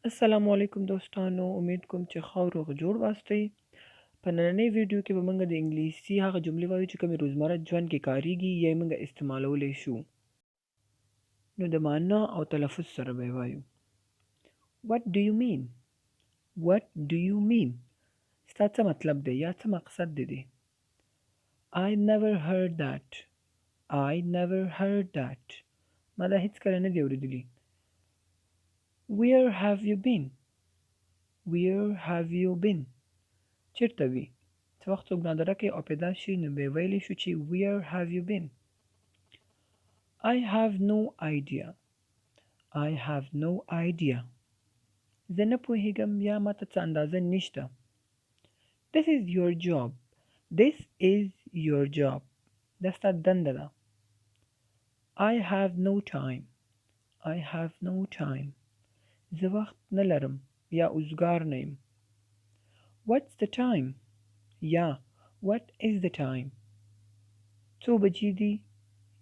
السلام علیکم دوستانو، امید کوم چې ښه او روغ جوړ واستئ. په نننۍ ویډیو کې به موږ د انګلیسي هغه جملې وایو چې کومې روزمره ژوند کې کاریږي یا یې موږ استعمالولی شو. نو د معنا او تلفظ سره به یې وایو. What do you mean? What do you mean? ستا څه مطلب دی یا څه مقصد دی؟ I never heard that. I never heard that. ما دا هیڅکله نه دی اورېدلی. Where have you been? Where have you been? چیرته وي؟ څه وخت څوک نادره کوي او پیدا شي نو به ویلی شو چې Where have you been? I have no idea. I have no idea. زه نه پوهیږم یا ماته څه اندازه نشته. This is your job. This is your job. دا ستا دنده ده. I have no time. I have no time. زه وخت نه لرم یا اوزګار نه یم. What's the time? یا what is the time? څو بجې دي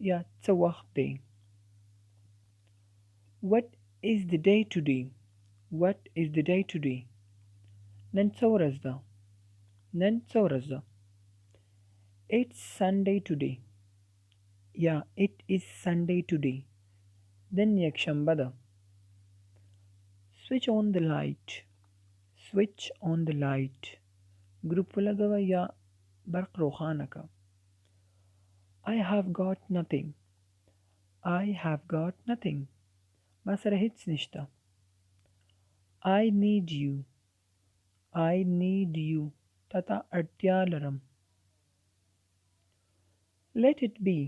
یا څه وخت دی؟ What is the day today? What is the day today? نن څه ورځ ده؟ نن څه ورځ ده؟ It's Sunday today. یا it is Sunday today. نن یکشنبه ده. Switch on the light. Switch on the light. ګروپ ولګوه یا برق روښانه که. I have got nothing. I have got nothing. ما سره هیڅ نشته. I need you. I need you. تا ته اړتیا لرم. Let it be.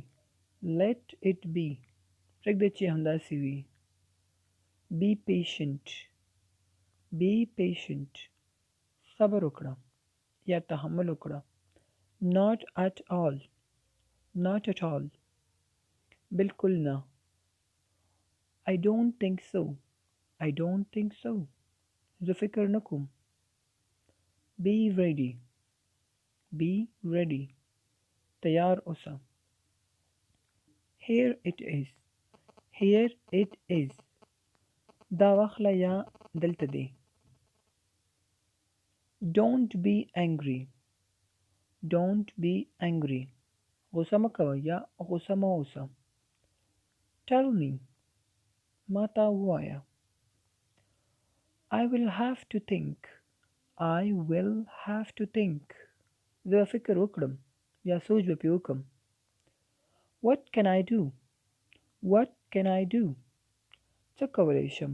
Let it be. پرېږده چې همداسې وي. Be patient. Be patient. صبر وکړه یا تحمل وکړه. Not at all. Not at all. بالکل نه. I don't think so. I don't think so. زه فکر نه کوم. Be ready. Be ready. تیار اوسه. Here it is. Here it is. دا واخله یا دلته دی. Don't be angry. Don't be angry. غوسه مه کوه یا غوسه مه اوسه. Tell me. ما ته ووایه. I will have to think. I will have to think. زه به فکر وکړم یا سوچ به پې وکړم. What can I do? What can I do? څه کولی شم؟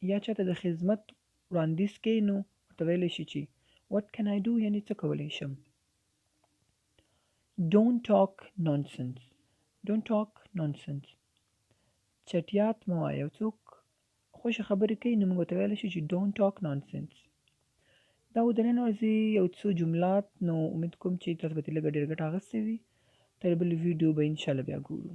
یا چاته د خدمت وړاندیز کوي نو ورته ویلی شي چې What can I do یعنې څه کولی شم. Don't talk nonsense. Don't talk nonsense. چټیات مه وایه. یو څوک خوښې خبرې کوي نو موږ ورته ویلی شو چې Don't talk nonsense. دا و د نن ورځې یو څو جملات نو امید کوم چې تاسو به ترې لږه ډېره ګټه اخیستې وي. تر بلې ویډیو به انشاءالله بیا ګورو.